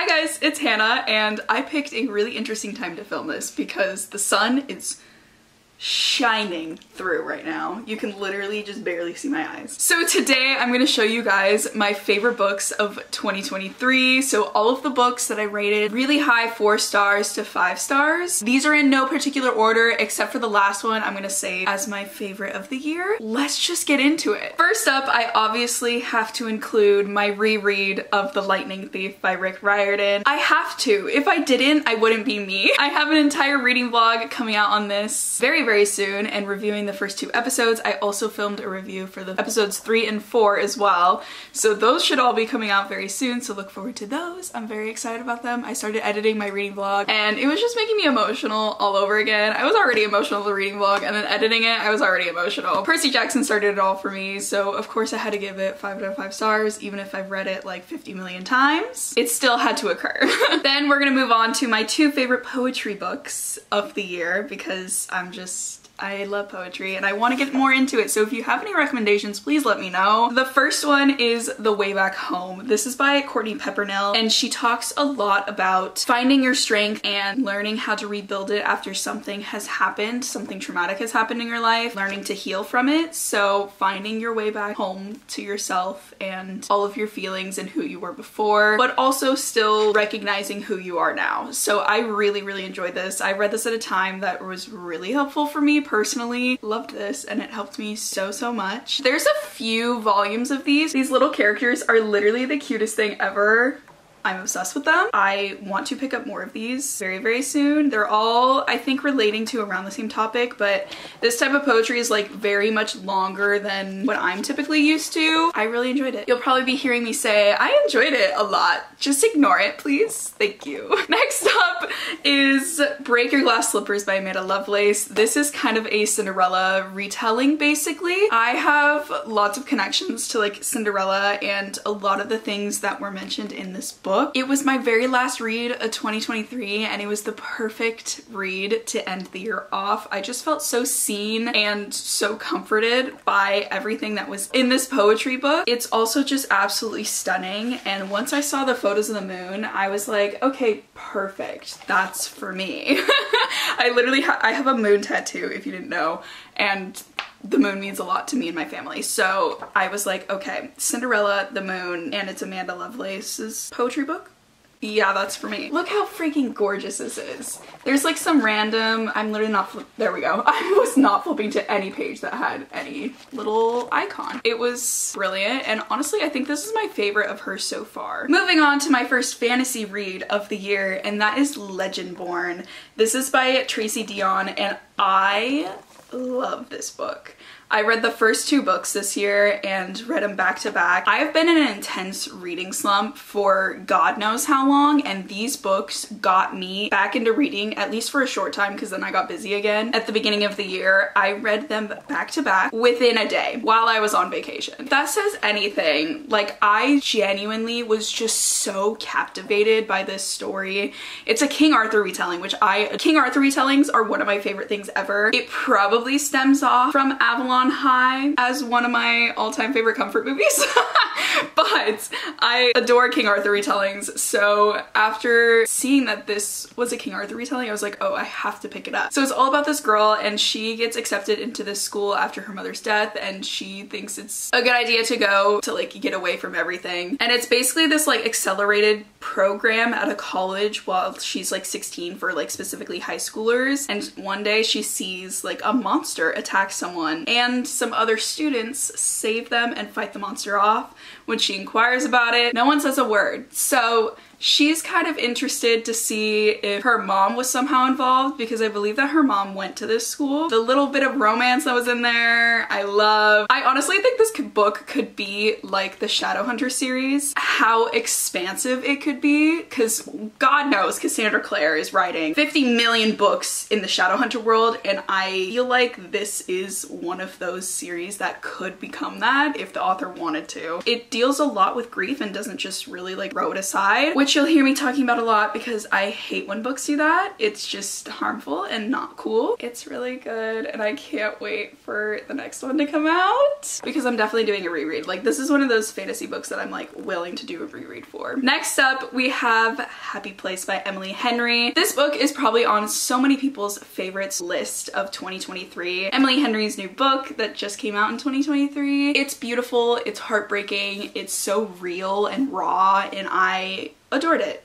Hi guys, it's Hannah, and I picked a really interesting time to film this because the sun is shining through right now. You can literally just barely see my eyes. So today I'm going to show you guys my favorite books of 2023. So all of the books that I rated really high, 4 stars to 5 stars. These are in no particular order except for the last one I'm going to save as my favorite of the year. Let's just get into it. First up, I obviously have to include my reread of The Lightning Thief by Rick Riordan. I have to. If I didn't, I wouldn't be me. I have an entire reading vlog coming out on this very soon and reviewing the first 2 episodes. I also filmed a review for the episodes 3 and 4 as well. So those should all be coming out very soon, so look forward to those. I'm very excited about them. I started editing my reading vlog and it was just making me emotional all over again. I was already emotional with the reading vlog, and then editing it, I was already emotional. Percy Jackson started it all for me, so of course I had to give it 5 out of 5 stars, even if I've read it like 50 million times. It still had to occur. Then we're gonna move on to my 2 favorite poetry books of the year because I love poetry and I want to get more into it, so if you have any recommendations, please let me know. The first one is The Way Back Home. This is by Courtney Peppernell, and she talks a lot about finding your strength and learning how to rebuild it after something has happened, something traumatic has happened in your life, learning to heal from it. So finding your way back home to yourself and all of your feelings and who you were before, but also still recognizing who you are now. So I really enjoyed this. I read this at a time that was really helpful for me personally. Loved this and it helped me so much. There's a few volumes of these. These little characters are literally the cutest thing ever. I'm obsessed with them. I want to pick up more of these very soon. They're all, I think, relating to around the same topic, but this type of poetry is like very much longer than what I'm typically used to. I really enjoyed it. You'll probably be hearing me say, I enjoyed it a lot. Just ignore it, please. Thank you. Next up is Break Your Glass Slippers by Amanda Lovelace. This is kind of a Cinderella retelling, basically. I have lots of connections to like Cinderella and a lot of the things that were mentioned in this book. It was my very last read of 2023 and it was the perfect read to end the year off. I just felt so seen and so comforted by everything that was in this poetry book. It's also just absolutely stunning, and once I saw the photos of the moon, I was like, okay, perfect. That's for me. I have a moon tattoo, if you didn't know, and the moon means a lot to me and my family. So I was like, okay, Cinderella, the moon, and it's Amanda Lovelace's poetry book. Yeah, that's for me. Look how freaking gorgeous this is. There's like some random, I'm literally not, there we go. I was not flipping to any page that had any little icon. It was brilliant, and honestly, I think this is my favorite of hers so far. Moving on to my first fantasy read of the year, and that is Legendborn. This is by Tracy Dion, and I love this book. I read the first 2 books this year and read them back to back. I have been in an intense reading slump for God knows how long, and these books got me back into reading, at least for a short time, because then I got busy again. At the beginning of the year, I read them back to back within a day while I was on vacation. If that says anything, like, I genuinely was just so captivated by this story. It's a King Arthur retelling, which King Arthur retellings are one of my favorite things ever. It probably stems off from Avalon High as one of my all-time favorite comfort movies. But I adore King Arthur retellings, so after seeing that this was a King Arthur retelling, I was like, oh, I have to pick it up. So it's all about this girl, and she gets accepted into this school after her mother's death, and she thinks it's a good idea to go to like get away from everything. And it's basically this like accelerated program at a college while she's like 16 for like specifically high schoolers. And one day she sees like a monster attack someone, and some other students save them and fight the monster off. When she inquires about it, no one says a word. So she's kind of interested to see if her mom was somehow involved, because I believe that her mom went to this school. The little bit of romance that was in there, I love. I honestly think this book could be like the Shadowhunter series, how expansive it could be, because God knows Cassandra Clare is writing 50 million books in the Shadowhunter world, and I feel like this is one of those series that could become that if the author wanted to. It deals a lot with grief and doesn't just really like throw it aside, which which you'll hear me talking about a lot because I hate when books do that. It's just harmful and not cool. It's really good and I can't wait for the next one to come out because I'm definitely doing a reread. Like, this is one of those fantasy books that I'm like willing to do a reread for. Next up, we have Happy Place by Emily Henry. This book is probably on so many people's favorites list of 2023. Emily Henry's new book that just came out in 2023. It's beautiful, it's heartbreaking, it's so real and raw, and I adored it.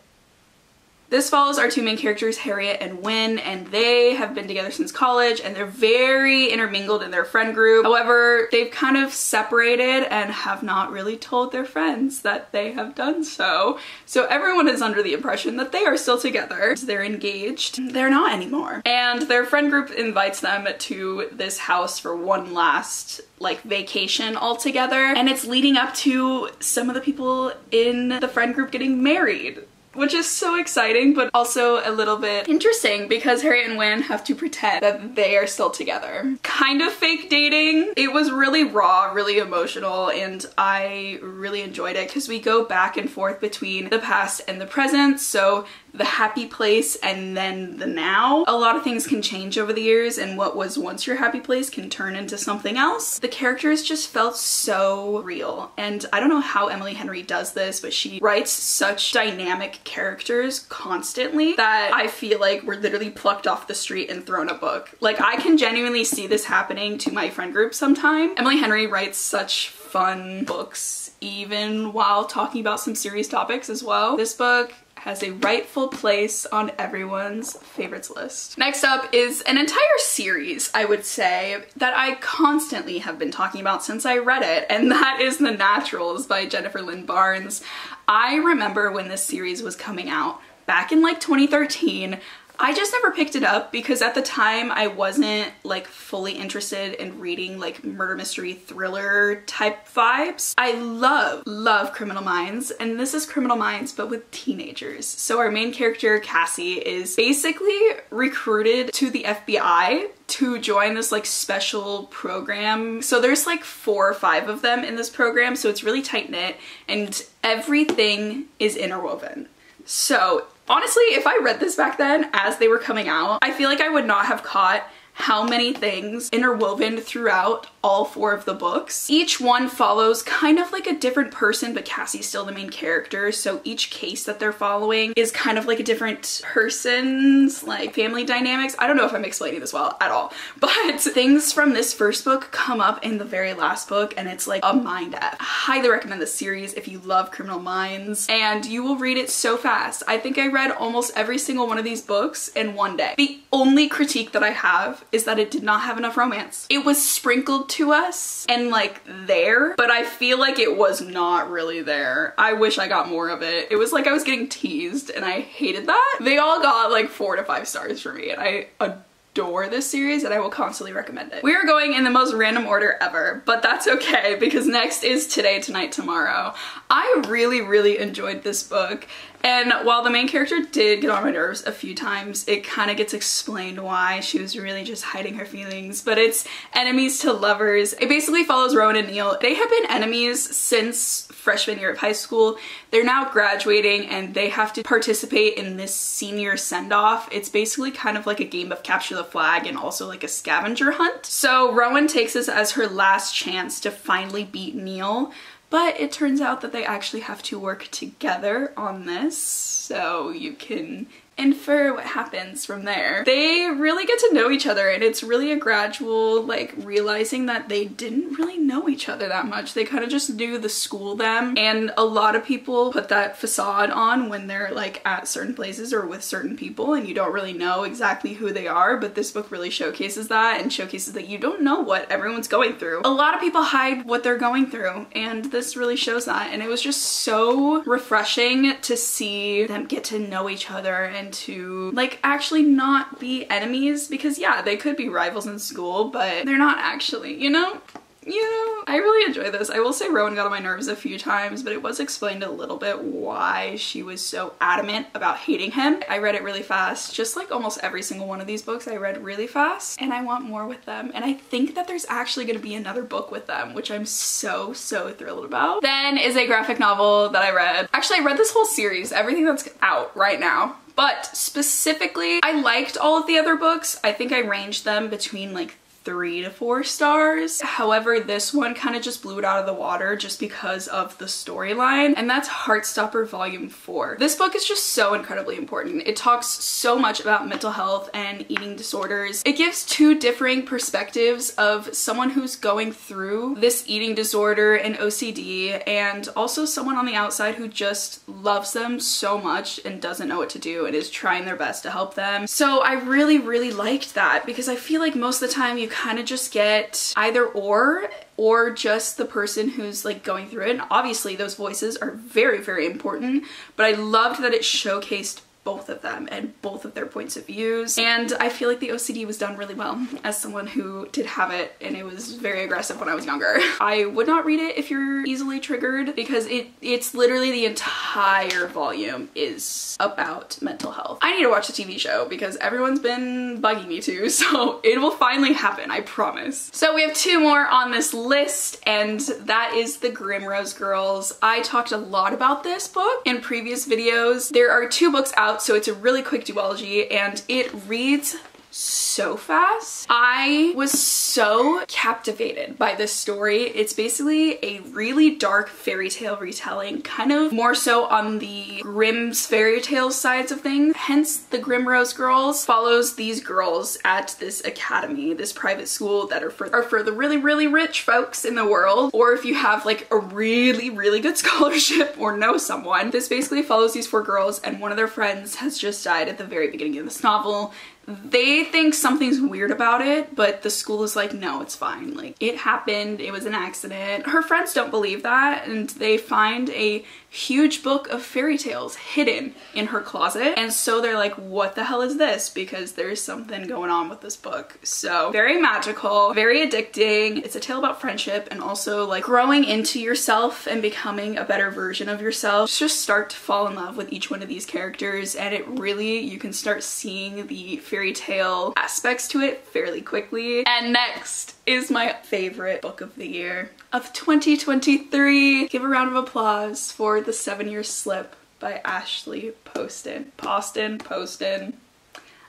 This follows our two main characters, Harriet and Wynne, and they have been together since college and they're very intermingled in their friend group. However, they've kind of separated and have not really told their friends that they have done so. So everyone is under the impression that they are still together. They're engaged. They're not anymore. And their friend group invites them to this house for one last like vacation all together. And it's leading up to some of the people in the friend group getting married, which is so exciting, but also a little bit interesting because Harriet and Wynne have to pretend that they are still together. Kind of fake dating. It was really raw, really emotional, and I really enjoyed it because we go back and forth between the past and the present, so the happy place and then the now. A lot of things can change over the years, and what was once your happy place can turn into something else. The characters just felt so real, and I don't know how Emily Henry does this, but she writes such dynamic characters constantly that I feel like we're literally plucked off the street and thrown a book. Like, I can genuinely see this happening to my friend group sometime. Emily Henry writes such fun books, even while talking about some serious topics as well. This book has a rightful place on everyone's favorites list. Next up is an entire series, I would say, that I constantly have been talking about since I read it, and that is The Naturals by Jennifer Lynn Barnes. I remember when this series was coming out back in like 2013. I just never picked it up because at the time I wasn't like fully interested in reading like murder mystery thriller type vibes. I love Criminal Minds, and this is Criminal Minds but with teenagers. So our main character, Cassie, is basically recruited to the FBI to join this like special program. So there's like 4 or 5 of them in this program, so it's really tight knit and everything is interwoven. So honestly, if I read this back then as they were coming out, I feel like I would not have caught how many things interwoven throughout all 4 of the books. Each one follows kind of like a different person, but Cassie's still the main character, so each case that they're following is kind of like a different person's like family dynamics. I don't know if I'm explaining this well at all, but things from this first book come up in the very last book, and it's like a mind F. I highly recommend this series if you love Criminal Minds, and you will read it so fast. I think I read almost every single one of these books in one day. The only critique that I have is that it did not have enough romance. It was sprinkled to us and like there, but I feel like it was not really there. I wish I got more of it. It was like I was getting teased and I hated that. They all got like 4 to 5 stars for me, and I adore this series and I will constantly recommend it. We are going in the most random order ever, but that's okay because next is Today, Tonight, Tomorrow. I really enjoyed this book, and while the main character did get on my nerves a few times, it kind of gets explained why. She was really just hiding her feelings, but it's enemies to lovers. It basically follows Rowan and Neil. They have been enemies since freshman year of high school. They're now graduating and they have to participate in this senior send-off. It's basically kind of like a game of capture the flag and also like a scavenger hunt. So Rowan takes this as her last chance to finally beat Neil, but it turns out that they actually have to work together on this, so you can infer what happens from there. They really get to know each other, and it's really a gradual like realizing that they didn't really know each other that much. They kind of just knew the school them, and a lot of people put that facade on when they're like at certain places or with certain people and you don't really know exactly who they are, but this book really showcases that and showcases that you don't know what everyone's going through. A lot of people hide what they're going through, and this really shows that, and it was just so refreshing to see them get to know each other and to like actually not be enemies, because yeah, they could be rivals in school, but they're not actually, you know? you know, I really enjoy this. I will say Rowan got on my nerves a few times, but it was explained a little bit why she was so adamant about hating him. I read it really fast, just like almost every single one of these books I read really fast, and I want more with them. And I think that there's actually going to be another book with them, which I'm so thrilled about. Then is a graphic novel that I read. Actually, I read this whole series, everything that's out right now. But specifically, I liked all of the other books. I think I ranged them between like 3 to 4 stars. However, this one kind of just blew it out of the water just because of the storyline, and that's Heartstopper Volume 4. This book is just so incredibly important. It talks so much about mental health and eating disorders. It gives 2 differing perspectives of someone who's going through this eating disorder and OCD, and also someone on the outside who just loves them so much and doesn't know what to do and is trying their best to help them. So I really liked that, because I feel like most of the time you kind of just get either or just the person who's like going through it. And obviously those voices are very important, but I loved that it showcased both of them and both of their points of views. And I feel like the OCD was done really well as someone who did have it, and it was very aggressive when I was younger. I would not read it if you're easily triggered, because it's literally the entire volume is about mental health. I need to watch the TV show because everyone's been bugging me to, so it will finally happen, I promise. So we have 2 more on this list, and that is the Grimrose Girls. I talked a lot about this book in previous videos. There are 2 books out, so it's a really quick duology, and it reads so fast. I was so captivated by this story. It's basically a really dark fairy tale retelling, kind of more so on the Grimm's fairy tale sides of things. Hence, the Grimrose Girls follows these girls at this academy, this private school that are for the really rich folks in the world, or if you have like a really good scholarship or know someone. This basically follows these 4 girls, and one of their friends has just died at the very beginning of this novel. They think something's weird about it, but the school is like, no, it's fine. Like, it happened, it was an accident. Her friends don't believe that, and they find a huge book of fairy tales hidden in her closet. And so they're like, what the hell is this? Because there's something going on with this book. So very magical, very addicting. It's a tale about friendship and also like growing into yourself and becoming a better version of yourself. Just start to fall in love with each one of these characters, and it really, you can start seeing the fairy tale aspects to it fairly quickly. And next is my favorite book of the year of 2023. Give a round of applause for the 7-Year Slip by Ashley Poston.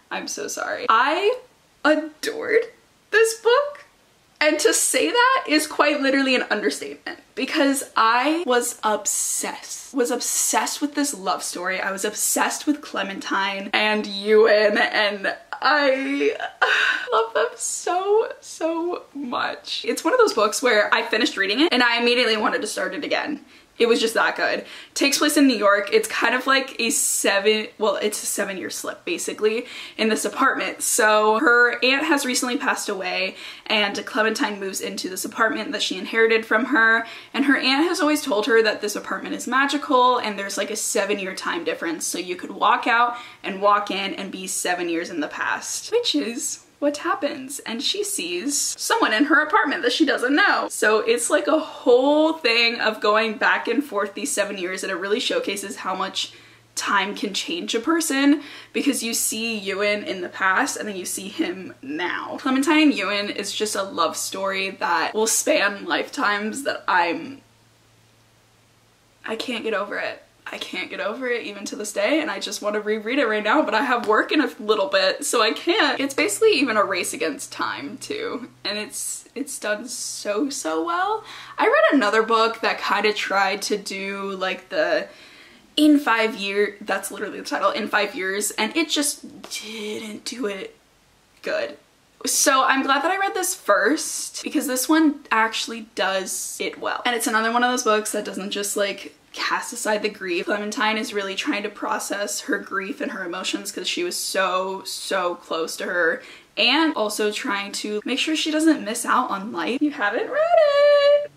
I'm so sorry. I adored this book, and to say that is quite literally an understatement, because I was obsessed with this love story. I was obsessed with Clementine and Ewan, and I love them so much. It's one of those books where I finished reading it and I immediately wanted to start it again. It was just that good. It takes place in New York. It's kind of like it's a 7-year slip basically in this apartment. So her aunt has recently passed away, and Clementine moves into this apartment that she inherited from her, and her aunt has always told her that this apartment is magical and there's like a 7-year time difference, so you could walk out and walk in and be 7 years in the past, which is what happens. And she sees someone in her apartment that she doesn't know. So it's like a whole thing of going back and forth these 7 years, and it really showcases how much time can change a person, because you see Ewan in the past and then you see him now. Clementine and Ewan is just a love story that will span lifetimes that I can't get over it. I can't get over it even to this day, and I just want to reread it right now, but I have work in a little bit, so I can't. It's basically even a race against time too, and it's done so well. I read another book that kind of tried to do like the in 5 years, that's literally the title, in 5 years, and it just didn't do it good. So I'm glad that I read this first, because this one actually does it well. And it's another one of those books that doesn't just like cast aside the grief. Clementine is really trying to process her grief and her emotions because she was so close to her, and also trying to make sure she doesn't miss out on life. If you haven't read it,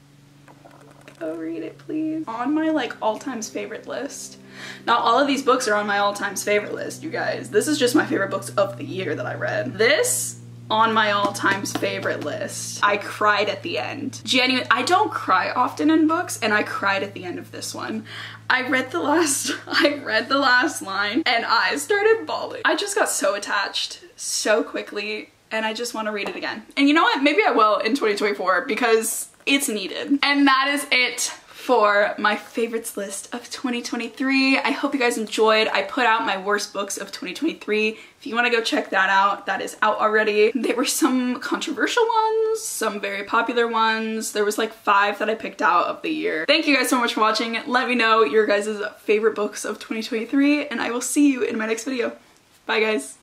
go read it please. On my like all-times favorite list. Not all of these books are on my all-times favorite list, you guys. This is just my favorite books of the year that I read. This on my all-times favorite list. I cried at the end. Genuine. I don't cry often in books, and I cried at the end of this one. I read the last line and I started bawling. I just got so attached so quickly, and I just want to read it again. And you know what? Maybe I will in 2024 because it's needed. And that is it for my favorites list of 2023. I hope you guys enjoyed. I put out my worst books of 2023. If you want to go check that out, that is out already. There were some controversial ones, some very popular ones. There was like 5 that I picked out of the year. Thank you guys so much for watching. Let me know your guys' favorite books of 2023, and I will see you in my next video. Bye guys.